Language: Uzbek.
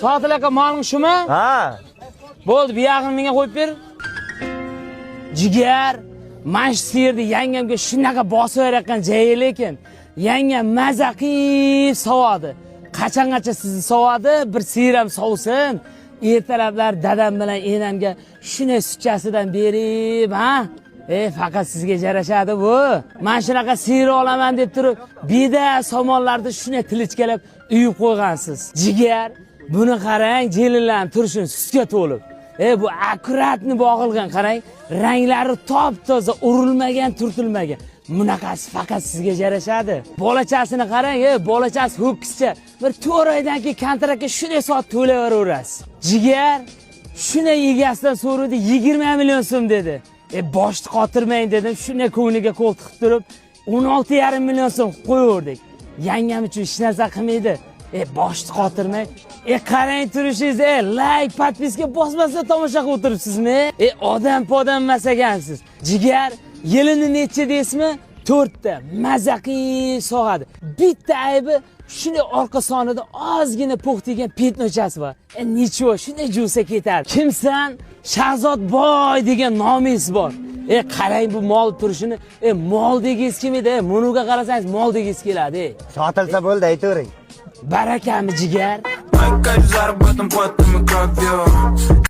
Sotil aka moling shumi? Ha. Bo'ldi, bu yog'ini menga qo'yib ber. Jigar, mana shu sirni yangamga shunaqa bosib berayotgan joyi lekin yangam maza qilib sovadi. Qachongacha sizni sovadi, bir sir ham sovsin. Ertalablar dadam bilan enamga shunday suchasidan berib, ha? Faqat sizga jarashadi bu. Men shunaqa sir olaman deb turib, beda somonlarni shunday tilichkalab uyib qo'ygansiz. Jigar, buni qarang, jelinlarning turishini sutga to'lib. Bu akkuratni bog'ilgan, qarang, ranglari top-toza, urilmagan, turtilmagan. Bunaqasi faqat sizga jarashadi. Bolachasini qarang, bolachasi ho'kizcha. Bir 4 oydan keyin kontraktga shunday soat to'layverasiz. Jigar, shunday egasidan so'radi, 20 million so'm dedi. Boshni qotirmang dedim, shunday ko'ngliga qo'l tiqib turib, 16,5 million so'm qo'yverdik. Yangam uchun hech narsa qilmaydi. Boshni qotirmang. Qarang turishingiz, like, podpiska bosmasdan tomosha qilib o'tiribsizmi? Odam emas ekansiz. Jigar, yilini necha deysizmi? 4 ta mazaqi sog'adi. Bitta aybi shunday orqa sonida ozgina po'xtigan petnochasi bor. Nicho, shunday jusa ketadi. Kimsan? Shahzod boy degan nomingiz bor. Qarang bu mol turishini, mol degingiz kelmaydi. Munuga qarasangiz mol degingiz keladi. Sotilsa bo'ldi, aytavering. Barakami jigar. Мои кайф заработан потом и кровью.